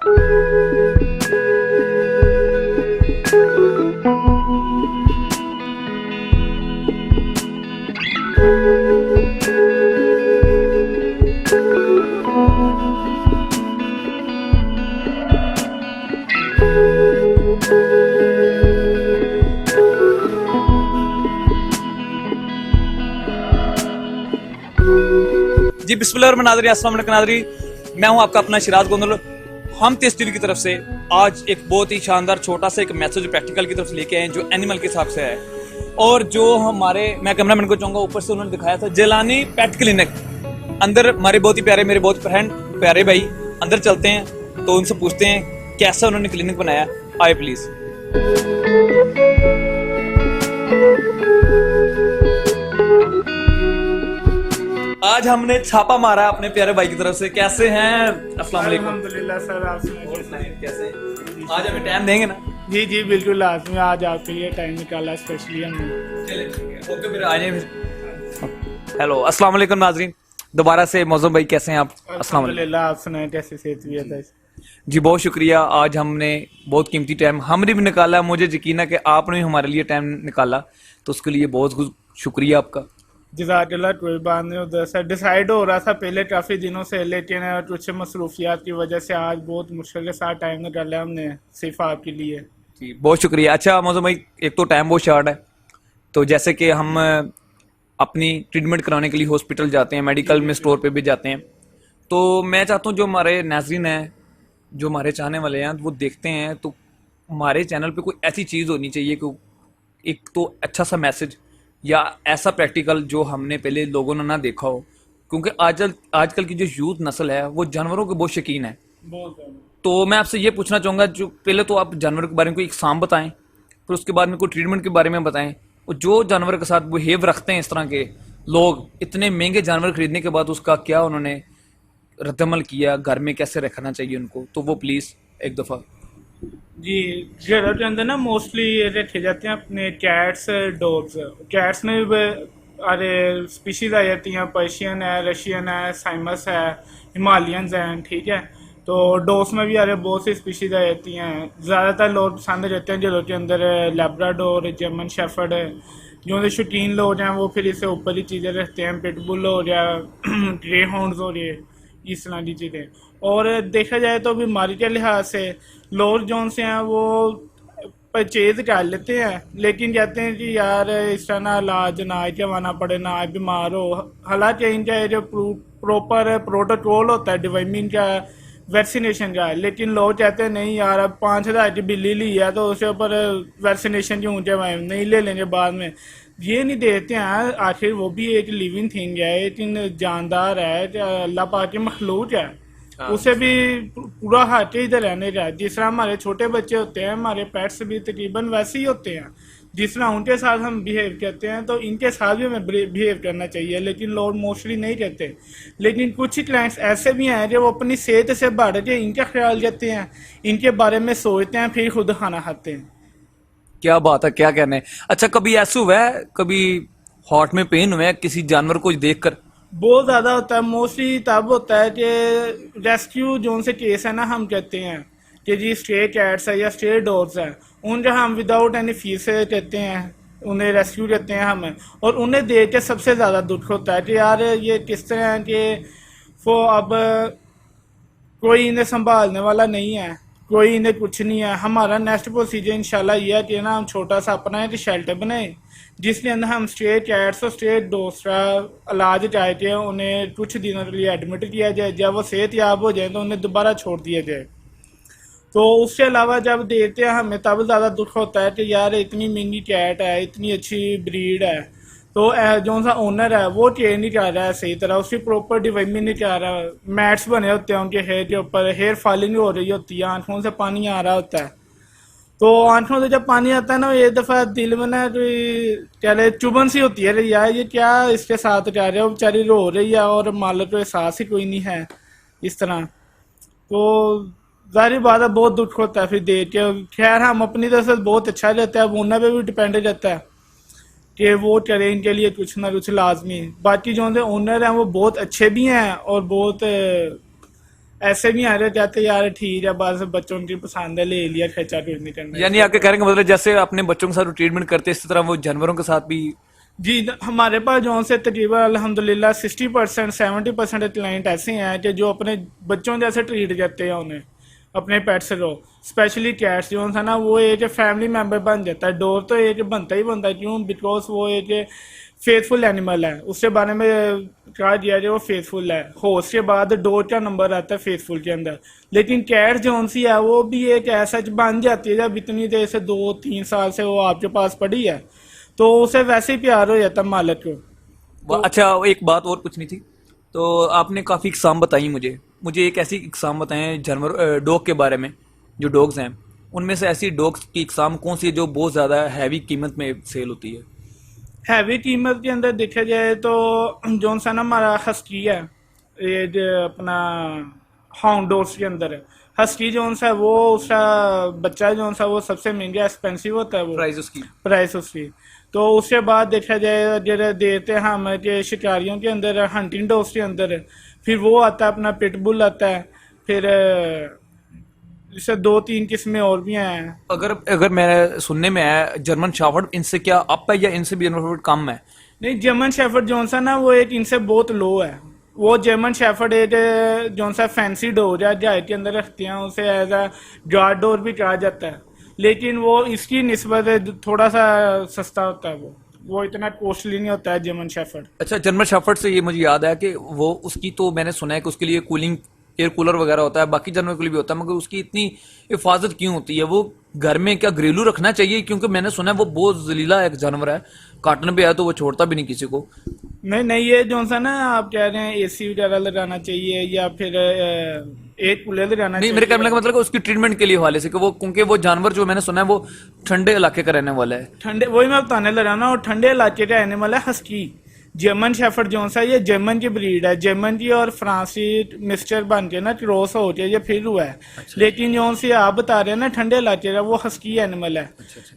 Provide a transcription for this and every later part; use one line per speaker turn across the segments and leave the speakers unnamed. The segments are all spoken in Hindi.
जी बिस्मिल्लाह नाज़रीन, अस्सलाम वालेकुम नाज़रीन, मैं हूं आपका अपना शिराज गोंदल। हम तेज टीवी की तरफ से आज एक बहुत ही शानदार छोटा सा एक मैसेज प्रैक्टिकल की तरफ से लेके आए हैं, जो एनिमल के हिसाब से है। और जो हमारे, मैं कैमरामैन को चाहूंगा, ऊपर से उन्होंने दिखाया था जेलानी पेट क्लिनिक। अंदर हमारे बहुत ही प्यारे, मेरे बहुत फ्रेंड प्यारे भाई अंदर चलते हैं तो उनसे पूछते हैं कैसा उन्होंने क्लिनिक बनाया। आए प्लीज। आज हमने छापा मारा अपने प्यारे भाई की तरफ से। कैसे हैं? अस्सलाम वालेकुम।
अल्हम्दुलिल्लाह सर, आप सुनाइए
कैसे? आज हमें टाइम देंगे ना?
जी जी बिल्कुल लाजमी, आज आपके लिए टाइम निकाला स्पेशली हमने।
चलिए ठीक है, ओके फिर आ जाइए फिर। हेलो, अस्सलाम वालेकुम नाज़रीन, दोबारा से मौजूम भाई कैसे हैं आप? अस्सलाम वालेकुम।
अल्हम्दुलिल्लाह, आप सुनाए कैसे सेहत है?
जी बहुत शुक्रिया, आज हमने बहुत कीमती टाइम हमने भी निकाला। मुझे यकीन है कि आपने भी हमारे लिए टाइम निकाला, तो उसके लिए बहुत बहुत शुक्रिया आपका।
जज़ाकल्लाह। कोई बात नहीं, उधर से डिसाइड हो रहा था पहले काफ़ी दिनों से, लेकिन कुछ मसरूफियात की वजह से आज बहुत मुश्किल के साथ टाइम निकाला हमने सिर्फ आपके लिए।
जी बहुत शुक्रिया। अच्छा मौजूद भाई, एक तो टाइम बहुत शॉर्ट है, तो जैसे कि हम अपनी ट्रीटमेंट कराने के लिए हॉस्पिटल जाते हैं, मेडिकल में स्टोर पे भी जाते हैं, तो मैं चाहता हूँ जो हमारे नाज़रीन हैं, जो हमारे चाहने वाले हैं, वो देखते हैं, तो हमारे चैनल पे कोई ऐसी चीज़ होनी चाहिए कि एक तो अच्छा सा मैसेज या ऐसा प्रैक्टिकल जो हमने पहले लोगों ने ना देखा हो, क्योंकि आजकल की जो यूथ नस्ल है वो जानवरों के बहुत शौकीन है। तो मैं आपसे ये पूछना चाहूँगा, जो पहले तो आप जानवरों के बारे में कोई इकसाम बताएं, फिर उसके बाद में कोई ट्रीटमेंट के बारे में बताएं, और जो जानवर के साथ बिहेव रखते हैं इस तरह के लोग, इतने महंगे जानवर खरीदने के बाद उसका क्या उन्होंने रद्दमल किया, घर में कैसे रखना चाहिए उनको, तो वो प्लीज़ एक दफ़ा।
जी, घरों के अंदर ना मोस्टली ये रखे जाते हैं अपने कैट्स डॉग्स। कैट्स में भी अरे स्पीशीज़ आ जाती हैं, पर्शियन है, रशियन है, साइमस है, हिमालयंस हैं, ठीक है। तो डॉग्स में भी अरे बहुत सी स्पीशीज़ आ जाती हैं। ज़्यादातर लोग पसंद करते हैं घरों के अंदर लैब्राडोर, जर्मन शेफर्ड, जो शौकीन लोग हैं वो फिर इससे ऊपर ही चीज़ें रखते हैं, पिटबुल हो गया, ग्रे हाउंड्स हो रहे, इस तरह की चीज़ें। और देखा जाए तो बीमारी के लिहाज से लोग जो से हैं वो परचेज कर लेते हैं, लेकिन कहते हैं कि यार इस तरह ना इलाज ना करवाना पड़े, ना बीमार हो। हालांकि इनका जो प्रॉपर प्रोटोकॉल होता है डिवर्मिंग का, वैक्सीनेशन का, लेकिन लोग कहते हैं नहीं यार अब 5,000 की बिल्ली ली है तो उसके ऊपर वैक्सीनेशन क्यों करवाएं, नहीं ले लेंगे बाद में। ये नहीं देखते हैं आखिर वो भी एक लिविंग थिंग है, एक जानदार है, अल्लाह पाक की मखलूक है, उसे भी पूरा हक है इधर रहने का। जिस तरह हमारे छोटे बच्चे होते हैं, हमारे पेट्स भी तकरीबन वैसे ही होते हैं, जिस तरह उनके साथ हम बिहेव करते हैं तो इनके साथ भी हमें बिहेव करना चाहिए, लेकिन लोग मोस्टली नहीं करते। लेकिन कुछ क्लाइंट्स ऐसे भी हैं जो अपनी सेहत से बढ़ के इनका ख्याल करते हैं, इनके बारे में सोचते हैं, फिर खुद खाना खाते हैं।
क्या बात है, क्या कहने। अच्छा कभी ऐसा हुआ है, कभी हार्ट में पेन हुआ है किसी जानवर को देखकर?
बहुत ज़्यादा होता है, मोस्टली तब होता है कि रेस्क्यू जोन से केस है ना, हम कहते हैं कि जी स्ट्रे कैट्स है या स्ट्रे डॉग्स है, उनका हम विदाउट एनी फीस कहते हैं, उन्हें रेस्क्यू करते हैं हम। और उन्हें देख के सबसे ज़्यादा दुख होता है कि यार ये किस तरह है कि वो अब कोई इन्हें संभालने वाला नहीं है, कोई इन्हें कुछ नहीं है। हमारा नेक्स्ट प्रोसीजर इंशाल्लाह ये है कि ना हम छोटा सा अपना एक शेल्टर बनाए, जिसके अंदर हम स्ट्रे कैट्स और स्ट्रे डॉग्स का इलाज चाहे के उन्हें कुछ दिनों के लिए एडमिट किया जाए, जब वो सेहतयाब हो जाए तो उन्हें दोबारा छोड़ दिया जाए। तो उसके अलावा जब देते हैं हमें तब ज़्यादा दुख होता है कि यार इतनी महंगी कैट है, इतनी अच्छी ब्रीड है, तो जो सा ओनर है वो केयर नहीं कर रहा है सही तरह, उसकी प्रॉपर डिवर्मिंग नहीं कर रहा। मैट्स बने होते हैं उनके हेयर के ऊपर, हेयर फॉलिंग हो रही होती है, आंखों से पानी आ रहा होता है। तो आंखों से जब पानी आता है ना, एक दफ़ा दिल में ना कोई क्या चुभन सी होती है, यार ये क्या इसके साथ कर रहे हो, बेचारी रो रही है और मालिक को एहसास ही कोई नहीं है इस तरह। तो जाहिर बात है बहुत दुख होता है फिर देख के। खैर हम अपनी तरफ से बहुत अच्छा रहता है, अब उन्हें पे भी डिपेंड रहता है कि वो करें इनके लिए कुछ ना कुछ लाजमी। बाकी जो ओनर हैं वो बहुत अच्छे भी हैं और बहुत ऐसे नहीं आ रहे जाते यार ठीक है बस बच्चों की पसंद है ले लिया खर्चा फिर नहीं करना।
यानी आपके कहने का मतलब जैसे अपने बच्चों के साथ ट्रीटमेंट करते हैं इसी तरह वो जानवरों के साथ भी।
जी हमारे पास जो से तकरीबन अल्हम्दुलिल्लाह 60% 70% क्लाइंट ऐसे हैं कि जो अपने बच्चों जैसे ट्रीट करते हैं उन्हें अपने पेट्स को। स्पेशली कैट्स जो है ना वो एक फैमिली मेम्बर बन जाता है। डॉग तो एक बनता ही बनता है, क्यों? बिकॉज वो एक फेथफुल एनिमल है, उसके बारे में कहा गया है वो फेथफुल है। हॉर्स के बाद डॉग का नंबर आता है फेथफुल के अंदर। लेकिन कैट जो सी है वो भी एक ऐसा बन जाती है जब इतनी देर से 2-3 साल से वो आपके पास पड़ी है तो उसे वैसे ही प्यार हो जाता है मालिक को।
अच्छा एक बात और पूछनी थी। तो आपने काफ़ी इकसाम बताई मुझे एक ऐसी इकसाम बताएं जानवर डॉग के बारे में। जो डॉग्स हैं उनमें से ऐसी डॉग्स की इकसाम कौन सी है जो बहुत ज़्यादा हैवी कीमत में सेल होती है?
हैवी कीमत के अंदर देखा जाए तो जोन सा ना हमारा हस्की है, ये जो अपना हाउंड डॉग्स के अंदर है। हस्की जोन सा वो उसका बच्चा जोन सा वो सबसे महंगा एक्सपेंसिव होता है वो प्राइस उसकी। तो उसके बाद देखा जाए जरा देते हैं हम के शिकारियों के अंदर हंटिंग डॉग्स के अंदर, फिर वो आता है अपना पिटबुल आता है, फिर जैसे 2-3 किस्में और भी हैं।
अगर मेरे सुनने में आया जर्मन शेफर्ड इनसे क्या अप है या इनसे भी जर्मन शेफर्ड कम है?
नहीं, जर्मन शेफर्ड जोन सा ना वो एक इनसे बहुत लो है। वो जर्मन शेफर्ड एक जोन सा फैंसी डॉग है जाहिर के अंदर रखते हैं, उसे एज अ गार्ड डॉग भी कहा जाता है, लेकिन वो इसकी निस्बत थोड़ा सा सस्ता होता है। वो इतना कॉस्टली नहीं होता है जर्मन शेफर्ड।
अच्छा जर्मन शेफर्ड से ये मुझे याद आया कि वो उसकी तो मैंने सुना है कि उसके लिए कूलिंग एयर कूलर वगैरह होता है, बाकी जानवरों के लिए भी होता है, मगर उसकी इतनी हिफाजत क्यों होती है? वो घर में क्या घरेलू रखना चाहिए? क्योंकि मैंने सुना है वो बहुत जलीला एक जानवर है, काटने पे आया तो वो छोड़ता भी नहीं किसी को।
नहीं ये जो सा ना आप कह रहे हैं एसी वगैरह लगाना चाहिए या फिर एक कूलर लगाना
नहीं
चाहिए।
मेरे कहने का मतलब कि उसकी ट्रीटमेंट के लिए हवाले से कि वो क्योंकि वो जानवर जो मैंने सुना है वो ठंडे इलाके का रहने वाला है।
ठंडे वही मैं बताने लगा ना, और ठंडे इलाके का एनिमल है हस्की। जर्मन शेफर्ड जो सा ये जर्मन की ब्रीड है, जर्मन की और फ्रांसी मिक्सचर बन के ना क्रॉस हो के ये फिर हुआ है। लेकिन जो सी आप बता रहे हैं ना ठंडे इलाके का, वो हस्की एनिमल है,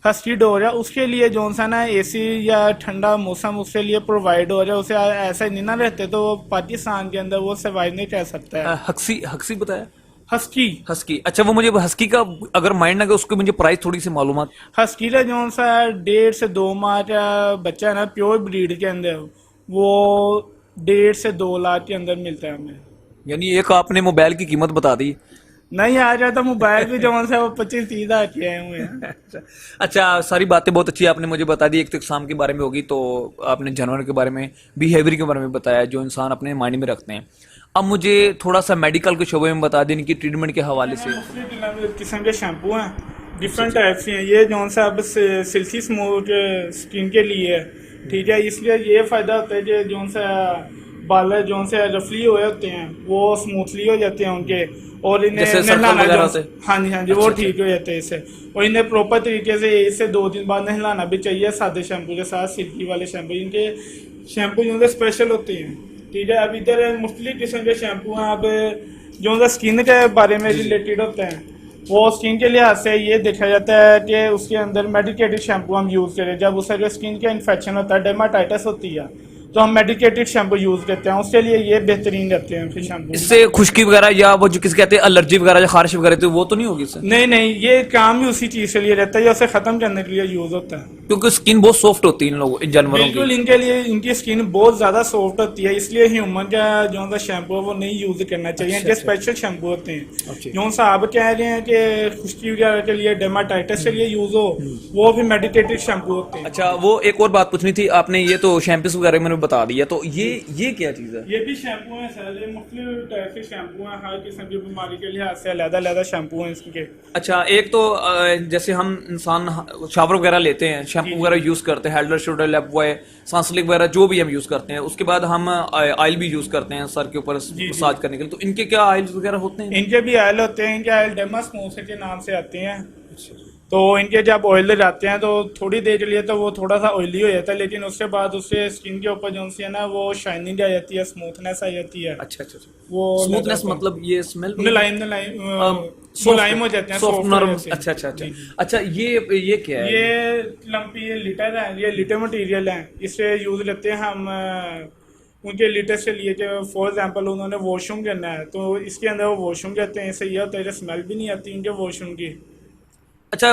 हस्की डॉग है। उसके लिए जो सा ना एसी या ठंडा मौसम उसके लिए प्रोवाइड हो रहा है, उसे ऐसा नहीं ना रहते तो वो पाकिस्तान के अंदर वो सर्वाइव नहीं कर सकता है।
हक्सी बताया?
हस्की।
अच्छा वो मुझे हस्की का अगर माइंड ना कि उसको मुझे प्राइस थोड़ी सी मालूमात।
हस्की का जो सा 1.5 से 2 माह का बच्चा है ना प्योर ब्रीड के अंदर, वो 1.5 से 2 लाख के अंदर मिलता है हमें।
यानी एक आपने मोबाइल की कीमत बता दी।
नहीं आ जाता मोबाइल भी जो सा वो 25-30 हज़ार के आए हुए हैं।
अच्छा सारी बातें बहुत अच्छी आपने मुझे बता दी। एक तो इकसाम के बारे में होगी, तो आपने जानवर के बारे में, बिहेवियर के बारे में बताया जो इंसान अपने माइंड में रखते हैं। अब मुझे थोड़ा सा मेडिकल के शोबे में बता दें इनकी ट्रीटमेंट के हवाले से।
किस्म के शैम्पू हैं, डिफरेंट टाइप्स हैं। ये जो सा अब सिल्की स्मूथ स्किन के लिए है, ठीक है। इसलिए ये फायदा होता है कि जो सा बाल जो से रफली हुए होते हैं वो स्मूथली हो जाते हैं उनके, और इन्हें नहलाना हाँ जी वो ठीक हो जाते हैं इससे। और इन्हें प्रॉपर तरीके से इससे 2 दिन बाद नहलाना भी चाहिए सादे शैम्पू के साथ। सिल्की वाले शैम्पू, इनके शैम्पू जो स्पेशल होते हैं, ठीक है। अब इधर मुख्तलिफ किस्म के शैम्पू हैं। अब जो स्किन के बारे में रिलेटेड होते हैं, वो स्किन के लिहाज से ये देखा जाता है कि उसके अंदर मेडिकेटेड शैम्पू हम यूज़ करें। जब उसका जो स्किन का इन्फेक्शन होता है, डर्माटाइटिस होती है, तो हम मेडिकेटेड शैम्पू यूज़ करते हैं, उसके लिए ये बेहतरीन रहते हैं फिर शैम्पू।
इससे खुश्की वगैरह या वो जो किसी कहते हैं एलर्जी वगैरह या खारिश वगैरह तो वो तो नहीं होगी इससे?
नहीं ये काम ही उसी चीज़ के लिए रहता है, ये उसे ख़त्म करने के लिए यूज़ होता है।
क्योंकि स्किन बहुत सॉफ्ट होती है इन लोगों इन जानवरों की।
बिल्कुल, इनके लिए इनकी स्किन बहुत ज़्यादा सॉफ्ट होती है, इसलिए ह्यूमन का जो सा शैम्पू है वो नहीं यूज़ करना चाहिए। इनके स्पेशल शैम्पू होते हैं जो सा आप कह रहे हैं कि खुश्की वगैरह के लिए, डर्माटाइटिस के लिए यूज़ हो, वो भी मेडिकेटेड शैम्पू होते हैं।
अच्छा वो एक और बात पूछनी थी, आपने ये तो शैम्पूस वगैरह मैंने बता दिया, तो ये क्या चीज़ है?
ये भी शैम्पू है सर, ये मुख्तलिफ टाइप के शैम्पू हैं, हर किस्म की बीमारी के लिहाज से अलग-अलग शैम्पू हैं इसके।
अच्छा एक तो जैसे हम इंसान शावर वगैरह लेते हैं, शैम्पू वगैरह यूज़ करते हैं, हेल्डर शोल्डर लैप बॉय सांसलिक वगैरह जो भी हम यूज़ करते हैं, उसके बाद हम ऑयल भी यूज़ करते हैं सर के ऊपर मसाज करने के लिए, तो इनके क्या ऑयल वगैरह होते हैं?
इनके भी ऑयल होते हैं, इनके ऑयल डेमा स्मूथ के नाम से आते हैं। तो इनके जब ऑयल जाते हैं तो थोड़ी देर के लिए तो वो थोड़ा सा ऑयली हो जाता है, लेकिन उसके बाद उससे स्किन के ऊपर जो सी है ना वो शाइनिंग आ जाती है, स्मूथनेस आ जाती है।
अच्छा
वो
स्मूथनेस मतलब ये स्मेल
मुलायम हो जाते हैं,
सॉफ्ट नरम। अच्छा ये क्या है?
ये लंपी लिटर है, ये लिटर मटेरियल है, इसे यूज लेते हैं हम उनके लिटर्स के लिए जो फॉर एग्जांपल उन्होंने वॉशरूम करना है तो इसके अंदर वो वॉशरूम करते हैं, इससे यह होता है कि स्मेल भी नहीं आती उनके वॉशरूम की।
अच्छा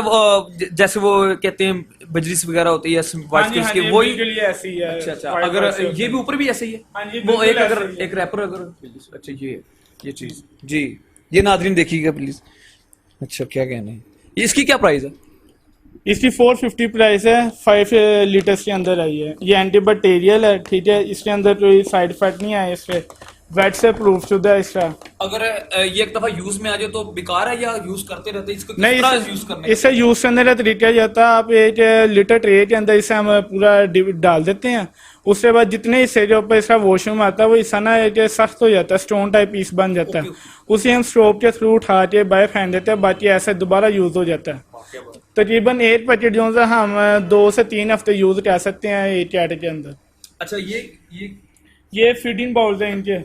जैसे वो कहते हैं बजरीस वगैरह होती है
हाँ
वाइट
जी हाँ
की
जी,
वही।
बिल्कुल ये ऐसी है।
अच्छा अच्छा,
white
अगर
white से होता
ये
है।
भी ऊपर भी ऐसे ही है।
हाँ जी,
वो
बिल्कुल
एक अगर
ऐसे ही है।
एक रैपर अगर अच्छा ये चीज जी, ये नादरीन देखिएगा प्लीज। अच्छा क्या कहना है, ये इसकी क्या प्राइस है?
इसकी 450 प्राइस है, 5 लीटर्स के अंदर आई है। ये एंटीबैक्टीरियल है, ठीक है, इसके अंदर कोई साइड इफेक्ट नहीं आया, इससे वेट से प्रूफ शुदा है इसका।
अगर ये एक दफा यूज में आ जाए तो बेकार है या यूज करते रहते हैं? इसको किस
नहीं,
तरह यूज करना है?
इसे यूज करने का तरीका ये होता है, आप एक लीटर ट्रे के अंदर इसे हम पूरा डाल देते हैं। उसके बाद जितने हिस्से के ऊपर इसका वॉशरूम आता है वो हिस्सा ना एक सख्त हो जाता है, स्टोन टाइप पीस बन जाता है। उसे हम स्टोव के थ्रू उठा के बाहर फेंक देते हैं, बाकी ऐसे दोबारा यूज हो जाता है। तकरीबन एक पैकेट जो है हम 2 से 3 हफ्ते यूज कर सकते हैं एक कैट के अंदर।
अच्छा
ये फीडिंग बाउल्स हैं इनके,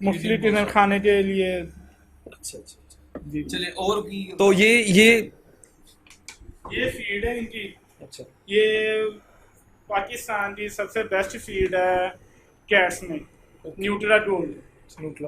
मुख्तलिफ किस्म खाने के लिए।
अच्छा अच्छा
जी,
चलिए और भी तो
ये फीड है इनकी।
अच्छा
ये पाकिस्तान की सबसे बेस्ट फीड है कैट्स में, न्यूट्रा गोल्ड।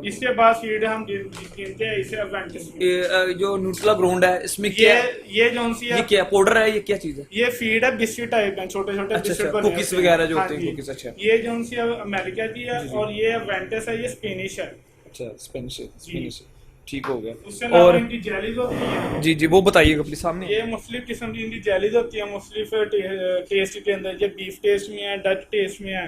इसके बाद फीड हम गिनते हैं इसे एवेंटिस में।
जो न्यूट्रेला ग्राउंड है इसमें क्या है?
ये जो सी
ये
है,
क्या पाउडर है, ये क्या चीज है?
ये फीड है, बिस्किट टाइप है, छोटे छोटे
अच्छा,
बिस्किट
अच्छा,
बने
cookies
होते हैं।
वगैरह जो
हाँ
होते हैं,
जी।
cookies, अच्छा।
ये जो सी है अमेरिका की है, और ये एवेंटिस है, ये स्पेनिश है।
अच्छा स्पेनिश ठीक हो गया।
उससे अलावा
और
इनकी जेलीज होती है।
जी वो बताइएगा प्लीज सामने।
ये मुख्तलिफ किस्म की इनकी जेलीज होती है, मुख्तलिफ टेस्ट के अंदर। ये बीफ टेस्ट में है, डच टेस्ट में है,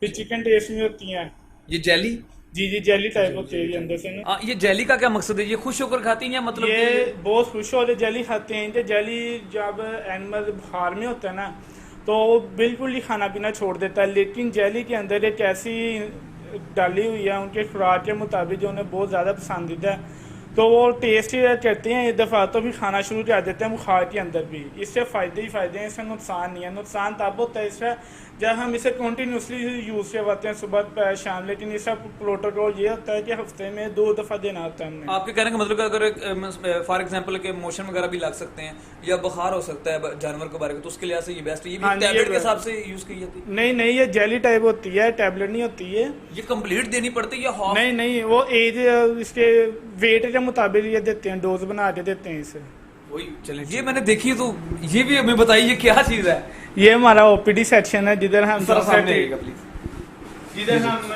फिर चिकन टेस्ट में होती है।
ये जेली,
जी जेली टाइप होती है ये अंदर से ना।
ये जेली का क्या मकसद है? ये खुश होकर खाती हैं या मतलब
ये बहुत खुश होते जेली खाते हैं। इनके जेली जब एनिमल बुखार में होता है ना तो बिल्कुल ही खाना पीना छोड़ देता है, लेकिन जेली के अंदर एक ऐसी डाली हुई है उनके खुराक के मुताबिक जो उन्हें बहुत ज़्यादा पसंदीदा है, तो वो टेस्ट करते हैं एक दफ़ा तो भी खाना शुरू कर देते हैं बुखार के अंदर भी। इससे फ़ायदे ही फ़ायदे हैं, इससे नुकसान नहीं है। नुकसान तब होता है इसका जब हम इसे कंटिन्यूसली यूज़ करवाते हैं सुबह शाम, लेकिन इसका प्रोटोकॉल ये होता है कि हफ्ते में 2 दफ़ा देना होता है हमने।
आपके कहने का मतलब अगर फॉर एग्जांपल के मोशन वगैरह भी लग सकते हैं या बुखार हो सकता है जानवर के बारे में, तो उसके लिहाज से ये बेस्ट है। ये भी
हाँ जी,
टैबलेट
ये
के हिसाब से यूज की जाती है?
नहीं, ये जेली टाइप होती है, टैबलेट नहीं होती है।
ये कंप्लीट देनी पड़ती है या हाफ?
नहीं, वो एज इसके वेट के मुताबिक ये देते हैं, डोज बना के देते हैं इसे।
वही चले, ये मैंने देखी तो ये भी हमें बताइए क्या चीज है?
ये हमारा ओपीडी सेक्शन है जिधर हम
प्लीज।
जिधर हम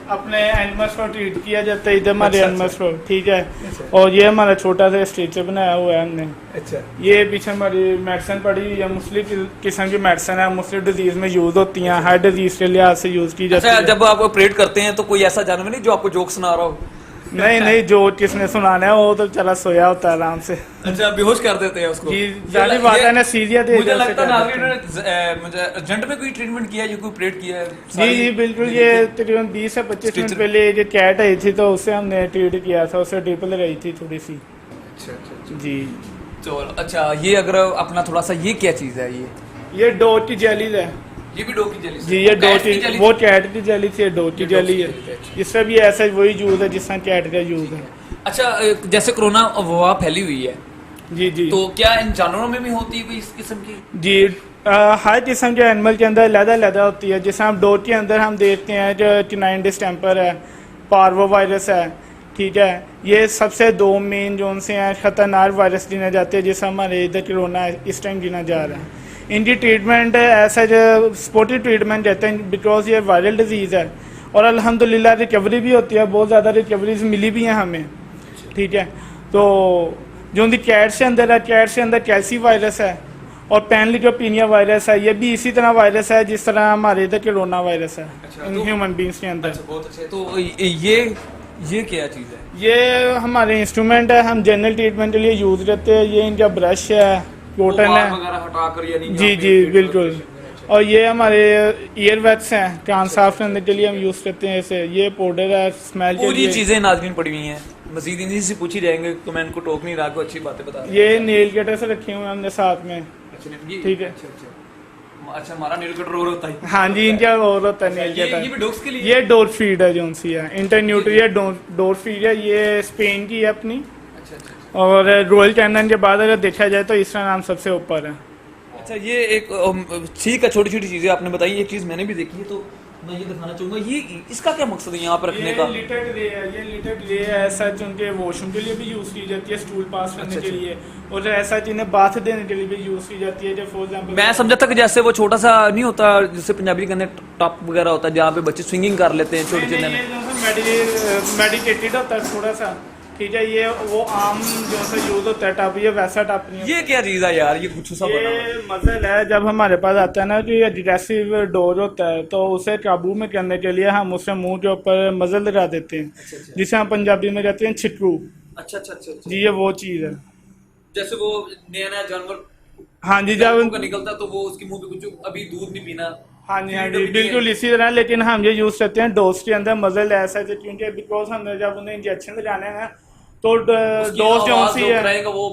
अपने एनिमल्स को ट्रीट किया जाता है, इधर हमारे
अच्छा,
एनिमल्स को, ठीक है। और ये हमारा छोटा सा स्ट्रेचर बनाया हुआ है हमने।
अच्छा
ये पीछे हमारी मेडिसिन पड़ी हुई है, मुख्तलिफ किस्म की मेडिसिन है, मुख्तलिफ डिजीज में यूज होती हैं, हर डिजीज के लिहाज से यूज की जाती
अच्छा,
है।
जब आप ऑपरेट करते हैं तो कोई ऐसा जानवर नहीं जो आपको जोक सुना रहा हो?
नहीं, जो किसने सुनाना है वो तो चला सोया होता है आराम से।
अच्छा बेहोश कर देते हैं उसको?
जी जाहिर बात है ना, सीरिया दे
मुझे लगता है ना मुझे एजेंट में कोई ट्रीटमेंट किया है, जो कोई ऑपरेट किया है?
जी बिल्कुल। ये तकरीबन 20 से 25 मिनट पहले जो कैट आई थी तो उससे हमने ट्रीट किया था, उससे ड्रिप लगाई थी थोड़ी सी।
अच्छा
जी
तो अच्छा, ये अगर अपना थोड़ा सा, ये क्या चीज है?
ये डॉग की जेलीज है।
ये भी डॉग की जेली?
जी ये डॉग की, वो कैट की जेली थी, डॉग की जेली है। इससे भी ऐसा वही यूज है जिस तरह कैट का यूज है।
अच्छा जैसे कोरोना वबा फैली हुई है,
जी
तो क्या इन जानवरों में भी होती है कोई इस किस्म की?
जी हर किस्म के एनिमल के अंदर अलग होती है। जैसे हम डॉग के अंदर हम देखते हैं जो टिनाइन डिस्टेम्पर है, पार्वो वायरस है, ठीक है। ये सबसे 2 मेन जोन से हैं खतरनाक वायरस गिने जाते हैं, जिससे हमारे इधर कोरोना इस टाइम गिना जा रहा है। इनकी ट्रीटमेंट ऐसा जो स्पोर्टिव ट्रीटमेंट कहते हैं, बिकॉज ये वायरल डिजीज़ है, और अल्हम्दुलिल्लाह रिकवरी भी होती है, बहुत ज़्यादा रिकवरीज मिली भी हैं हमें, ठीक है। तो जो उनकी कैट से अंदर है, कैट से अंदर कैल्सी वायरस है, और पैनलिकोपिनिया वायरस है, ये भी इसी तरह वायरस है जिस तरह हमारे इधर कोरोना वायरस है ह्यूमन बींग्स के अंदर।
अच्छा बहुत अच्छे। तो ये क्या चीज़ है?
ये हमारे इंस्ट्रूमेंट है, हम जनरल ट्रीटमेंट के लिए यूज़ करते हैं। ये इनका ब्रश है, कॉटन है
वगैरह हटाकर, यानी
जी बिल्कुल। और ये हमारे ईयर वैक्स हैं, कान साफ करने के लिए हम यूज़ करते हैं इसे। ये पाउडर है स्मेल के लिए।
पूरी चीज़ें नाज़रीन पड़ी हुई हैं, मजीद इन्हीं से पूछी जाएंगे, तो मैं इनको टोक नहीं रहा, को अच्छी बातें बता रहा हूं।
ये नेल कटर से रखे हुए हैं हमने साथ में, ठीक है।
अच्छा हमारा नेल कटर और होता है?
हाँ जी, इनका और होता है नेल
ये
कटर।
भी डॉग्स के लिए?
ये डोर फीड है जो सी है, इंटरन्यूट्रिया डोर फीड है। ये स्पेन की है अपनी। और रॉयल कैनन के बाद अगर देखा जाए तो इसका नाम सबसे ऊपर है।
अच्छा ये एक ठीक है, छोटी छोटी चीज़ें आपने बताई। एक चीज़ मैंने भी देखी है, तो मैं ये दिखाना चाहूंगा, ये इसका क्या मकसद है यहाँ पर रखने का?
ये लिटर ट्रे है, ये लिटर ट्रे है ऐसा उनके वॉशरूम के लिए भी यूज़ की जाती है, स्टूल पास करने के लिए, और ऐसा जिन्हें बाथ देने के लिए भी यूज़ की जाती है। जब फॉर एग्जाम्पल
मैं समझा था कि जैसे वो छोटा सा नहीं होता, जैसे पंजाबी के अंदर टॉप वगैरह होता है जहाँ पे बच्चे स्विंगिंग कर लेते हैं छोटे छोटे।
मेडिकेटेड होता है थोड़ा सा, ठीक है, ये वो आम जो सा यूज होता है टब, ये वैसा टब नहीं
ये क्या चीज़ है यार, ये कुछ सा बना हुआ है।
ये मजल है। जब हमारे पास आता है ना कि एग्रेसिव डोज होता है, तो उसे काबू में करने के लिए हम उसे मुंह के ऊपर मजल लगा देते हैं, जिसे हम पंजाबी में कहते हैं छिटरू।
अच्छा अच्छा अच्छा अच्छा।
जी ये वो चीज़ है।
जैसे वो नया नया जानवर
हाँ जी, जब
का निकलता तो वो उसके मुंह पे कुछ अभी दूध नहीं पीना।
हाँ जी हाँ जी बिल्कुल इसी तरह, लेकिन हम ये यूज़ करते हैं डोज के अंदर मजल ऐसा है, क्योंकि बिकॉज हमने जब उन्हें इंजेक्शन लगाने हैं तो डोज जो सी है
रहेगा वो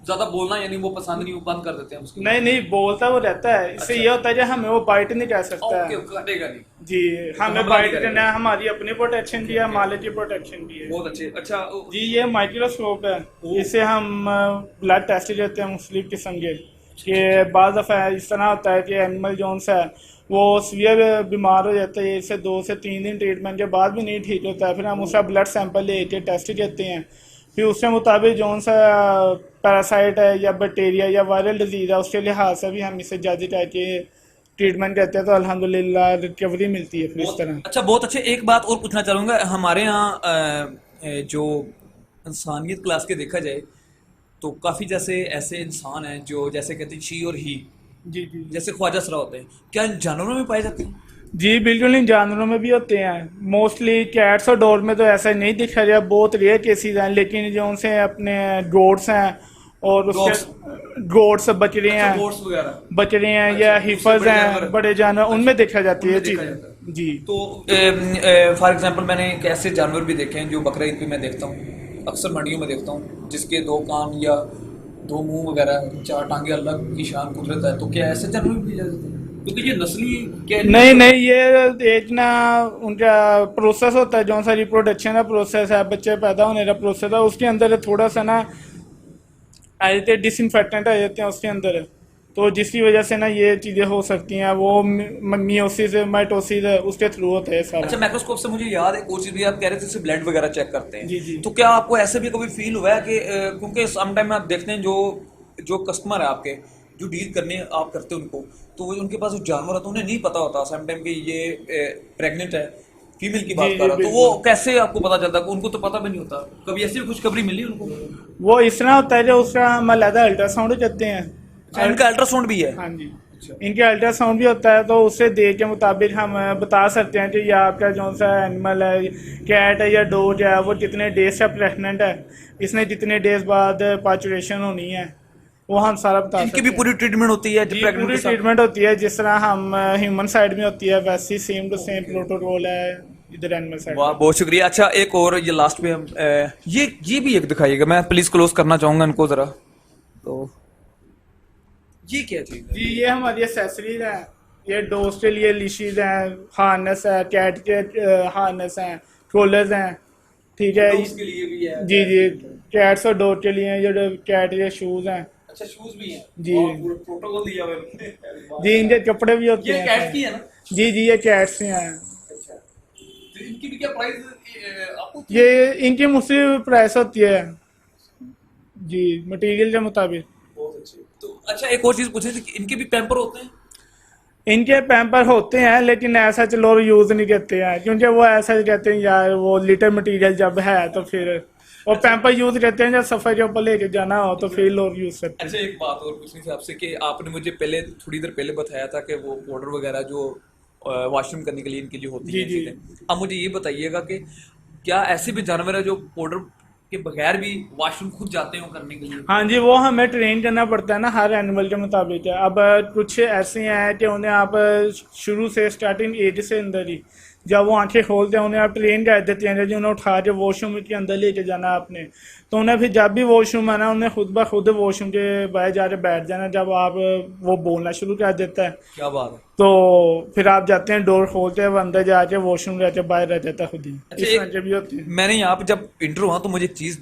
ज्यादा बोलना, यानी वो पसंद नहीं, वो बंद कर देते हैं उसको।
नहीं नहीं बोलता वो रहता है। इससे
अच्छा।
ये होता है कि हमें वो बाइट नहीं कर सकता है।
ओके, काटेगा नहीं।
जी हमें
हमला
बाइट
नहीं
करना
करेगा।
है, हमारी अपनी प्रोटेक्शन भी है, मालिक की प्रोटेक्शन भी है।
बहुत अच्छे। अच्छा
जी ये माइक्रोस्कोप है, इससे हम ब्लड टेस्ट करते हैं मुख्तलिफ किस्म के, कि बाद दफ़ा इस तरह होता है कि एनिमल जोन्स है वो सीवियर बीमार हो जाता है, इससे 2 से 3 दिन ट्रीटमेंट के बाद भी नहीं ठीक होता है, फिर हम उसका ब्लड सैंपल ले के टेस्ट करते हैं, फिर उसके मुताबिक जोन सा पैरासाइट है या बैक्टीरिया या वायरल डिजीज़ है उसके लिहाज से भी हम इसे जज करके ट्रीटमेंट करते हैं, तो अल्हम्दुलिल्लाह रिकवरी मिलती है फिर इस तरह।
अच्छा, बहुत अच्छे। एक बात और पूछना चाहूँगा, हमारे यहाँ जो इंसानियत क्लास के देखा जाए तो काफ़ी जैसे ऐसे इंसान हैं जो जैसे कहते हैं शी और ही,
जी जी
जैसे ख्वाजा सरा होते हैं, क्या इन जानवरों में पाए जाते हैं?
जी बिल्कुल नहीं, जानवरों में भी होते हैं। मोस्टली कैट्स और डॉग में तो ऐसा नहीं दिखा गया, बहुत रेयर केसेस हैं, लेकिन जो उनसे अपने गोट्स हैं और उसके गोट्स बछड़े हैं,
गोट्स वगैरह,
बछड़े हैं
अच्छा,
या
उससे
हिफज
बड़े
हैं,
जानवर।
बड़े जानवर, उनमें देखा जाती है
उनमें
चीज़।
देखा जाता है।
जी
तो फॉर एग्जांपल मैंने एक ऐसे जानवर भी देखे हैं जो बकरा ईद पे मैं देखता हूँ, अक्सर मंडियों में देखता हूँ, जिसके 2 कान या 2 मुंह वगैरह, 4 टांगे, अल्लाह की शान कुदरत है। तो क्या ऐसे जानवर भी जाते हैं? क्योंकि ये नस्ली क्या
नहीं नहीं, ये एक ना उनका प्रोसेस होता है, जो सा रिप्रोडक्शन का प्रोसेस है, बच्चे पैदा होने का प्रोसेस है, उसके अंदर थोड़ा सा ना आ जाते हैं, डिसइंफेक्टेंट आ जाते हैं उसके अंदर, तो जिसकी वजह से ना ये चीज़ें हो सकती हैं। वो मियोसिस माइटोसिस है उसके थ्रू होता है सारा।
अच्छा, माइक्रोस्कोप से मुझे याद है एक और चीज भी, आप कह रहे थे ब्लड वगैरह चेक करते हैं।
जी जी
तो क्या आपको ऐसे भी कभी फील हुआ है कि क्योंकि सम टाइम आप देखते हैं जो कस्टमर है आपके, जो डील करने आप करते हैं उनको, तो वो उनके पास जो जानवर होता है उन्हें नहीं पता होता सम टाइम कि ये प्रेग्नेंट है, फीमेल की बात
जी,
कर रहा हूं, तो
बिल्कुल।
वो कैसे आपको पता चलता है? उनको तो पता भी नहीं होता। कभी ऐसी भी खुशखबरी मिली उनको?
वो इस तरह होता है जो उसका हम अलग अल्ट्रासाउंड करते हैं।
इनका अल्ट्रासाउंड भी है?
हाँ जी, इनके अल्ट्रासाउंड भी होता है, तो उससे देख के मुताबिक हम बता सकते हैं कि ये आपका जो सा एनिमल है, कैट है या डॉग है, वो कितने डेज से प्रेगनेंट है, इसने जितने डेज बाद पार्चुरेशन होनी है, वो हम सारा बता
इनकी
सकते
भी
हैं।
पूरी ट्रीटमेंट होती है
जी,
प्रेग्नेंट
पूरी
के साथ?
ट्रीटमेंट होती है, जिस तरह हम ह्यूमन साइड में होती है वैसी सेम टू सेम प्रोटोकॉल है इधर एनिमल साइड।
वाह, बहुत शुक्रिया। अच्छा, एक और ये लास्ट में हम ये भी एक दिखाइएगा, मैं प्लीज क्लोज करना चाहूंगा इनको जरा। तो ये क्या चीज है?
जी ये हमारी एसेसरीज है, ये डोज के लिए लिशीज हैं, हार्नेस है, कैट के हार्नेस हैं, ट्रोलर्स हैं, ठीक है।
Dogs के लिए भी है?
जी जी कैट्स और डॉग के लिए जो कैट के शूज हैं।
अच्छा, शूज भी हैं?
जी।
और पूरा प्रोटोकॉल दिया हुआ है उन्होंने।
जी इनके कपड़े भी होते
ये
हैं।
कैट की है ना?
जी जी ये कैट्स के हैं।
अच्छा, तो इनकी भी क्या प्राइस आपको?
ये इनकी मुख्तलिफ प्राइस होती है जी, मटेरियल के मुताबिक।
बहुत अच्छे। तो अच्छा, एक और चीज पूछ रही थी कि इनके भी पैम्पर होते हैं?
इनके पैम्पर होते हैं, लेकिन ऐसा चलो यूज़ नहीं करते हैं, क्योंकि वो ऐसा ही कहते हैं यार वो लिटर मटेरियल जब है तो फिर वो पैम्पर यूज़ करते हैं, जब सफ़र के ऊपर लेके जाना हो तो फिर लोग यूज़ करते हैं।
अच्छा, एक बात और पूछनी थी आपसे कि आपने मुझे पहले थोड़ी देर पहले बताया था कि वो पाउडर वगैरह जो वॉशरूम करने के लिए इनकी जो होती
जी,
है
जी।
चीज़ें, अब मुझे ये बताइएगा कि क्या ऐसे भी जानवर है जो पाउडर के बगैर भी वॉशरूम खुद जाते हो करने के लिए?
हाँ जी, वो हमें ट्रेन करना पड़ता है ना हर एनिमल के मुताबिक है। अब कुछ ऐसे हैं कि उन्हें आप शुरू से स्टार्टिंग एज से अंदर ही जब वो आंखें खोलते हैं उन्हें आप ट्रेन कर देते हैं कि उन्हें उठा के वॉशरूम के अंदर लेके जाना है आपने, तो उन्हें फिर जब भी वॉशरूम है ना उन्हें खुद ब खुद वॉशरूम के बाहर जाके बैठ जाना। जब आप वो बोलना शुरू कर देता है
क्या बात है।
तो फिर आप जाते हैं, डोर खोलते हैं, वो अंदर जाके वॉशरूम रहते बाहर रह जाता है खुद ही।
अच्छा,
इस तरह के भी होते हैं।
मैंने यहाँ पे जब इंटर हुआ तो मुझे एक चीज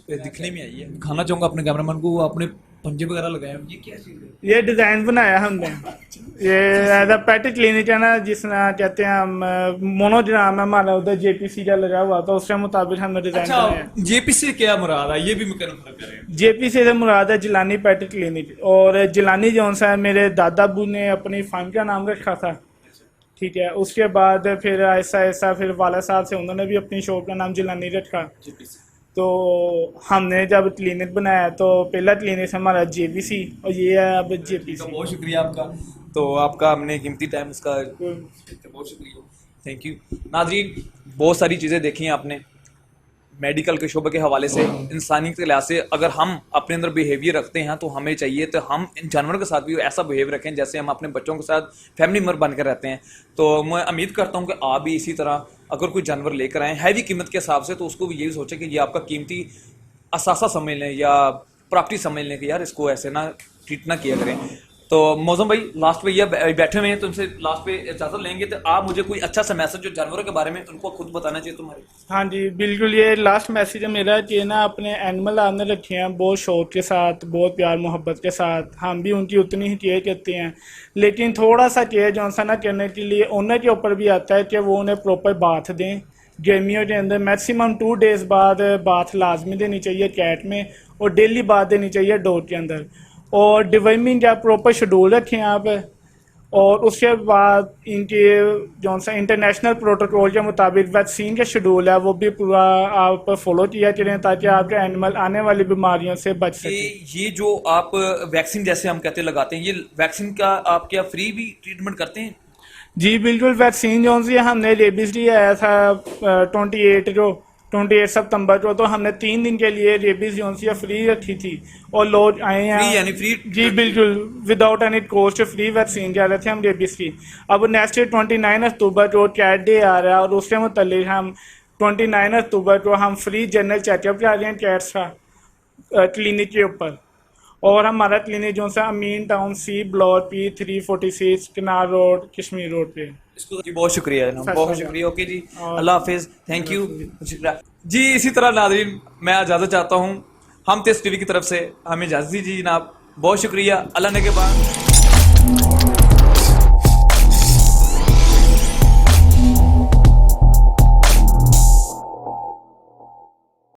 दिखने में आई है, दिखाना चाहूंगा अपने कैमरामैन को। वो आपने पंजे वगैरह लगाए हैं, ये क्या चीज़ है?
ये डिज़ाइन बनाया हमने, ये एज अ पेट क्लिनिक है ना, जिस तरह कहते हैं हम मोनोग्राम है हमारा उधर जेपीसी का लगा हुआ, तो उसके मुताबिक हमने डिज़ाइन बनाया।
अच्छा, जेपी से क्या मुराद है, ये भी मैं कन्फर्म करें।
जेपीसी से मुराद है जिलानी पेट क्लिनिक, और जिलानी जौन सा है मेरे दादा अबू ने अपनी फार्म का नाम रखा था, ठीक है। उसके बाद फिर ऐसा ऐसा फिर वाला साहब से उन्होंने भी अपनी शॉप का नाम जिलानी रखा। तो हमने जब क्लिनिक बनाया तो पहला क्लिनिक हमारा जेपीसी, और ये है अब
तो
जेपीसी।
बहुत शुक्रिया आपका, तो आपका हमने कीमती टाइम उसका बहुत शुक्रिया, थैंक यू। नाज़रीन, बहुत सारी चीज़ें देखी हैं आपने मेडिकल के शोबे के हवाले से, इंसानी के लिहाज से अगर हम अपने अंदर बिहेवियर रखते हैं तो हमें चाहिए तो हम इन जानवरों के साथ भी ऐसा बिहेव रखें जैसे हम अपने बच्चों के साथ फैमिली मेम्बर बनकर रहते हैं। तो मैं उम्मीद करता हूँ कि आप भी इसी तरह अगर कोई जानवर लेकर आएँ हैवी कीमत के हिसाब से, तो उसको भी यही सोचें कि ये आपका कीमती असासा समझ लें या प्रॉपर्टी समझ लें कि यार इसको ऐसे ना ट्रीट ना किया करें। तो मौसम भाई लास्ट पे ये बैठे हुए हैं, तुमसे लास्ट पे इजाजत लेंगे, तो आप मुझे कोई अच्छा सा मैसेज जो जानवरों के बारे में उनको खुद बताना चाहिए तुम्हारे।
हाँ जी बिल्कुल, ये लास्ट मैसेज है मेरा कि ना अपने एनिमल आपने रखे हैं बहुत शौक के साथ, बहुत प्यार मोहब्बत के साथ, हम भी उनकी उतनी ही केयर करते हैं, लेकिन थोड़ा सा केयर जो सा ना करने के लिए ओनर के ऊपर भी आता है कि वो उन्हें प्रॉपर बाथ दें। गर्मियों के अंदर मैक्सिमम 2 डेज़ बाद बाथ लाजमी देनी चाहिए कैट में, और डेली बाथ देनी चाहिए डॉग के अंदर, और डिवर्मिंग का प्रॉपर शेड्यूल रखें आप। और उसके बाद इनके जो सा इंटरनेशनल प्रोटोकॉल के मुताबिक वैक्सीन का शेड्यूल है वो भी पूरा आप फॉलो किया करें ताकि आपका एनिमल आने वाली बीमारियों से बच सके।
ये जो आप वैक्सीन जैसे हम कहते लगाते हैं, ये वैक्सीन का आप क्या फ्री भी ट्रीटमेंट करते हैं?
जी बिल्कुल, वैक्सीन जो सी हमने रेबीज डी आया था 28 सितंबर को, तो हमने 3 दिन के लिए रेबीज जो सी फ्री रखी थी, और लोग आए हैं
फ्री यानी फ्री?
जी बिल्कुल, without any cost free vaccine जा रहे थे हम रेबीज की। अब नेक्स्ट 29 अक्टूबर को कैट डे आ रहा है, और उसके मुतल्लिक हम 29 अक्टूबर को हम फ्री जनरल चेकअप करा रहे हैं कैट्स का क्लिनिक के ऊपर। और हमारा क्लिनिक जो सा Amin town C block P346 canal road Kashmir road पे।
इसको जी बहुत शुक्रिया जनाब, बहुत शुक्रिया। ओके जी, अल्लाह हाफिज, थैंक यू, शुक्रिया जी। इसी तरह नाज़रीन मैं इजाज़त चाहता हूँ, हम तेज़ टीवी की तरफ से हमें इजाज़त दीजिए जनाब, बहुत शुक्रिया, अल्लाह ने के बाद।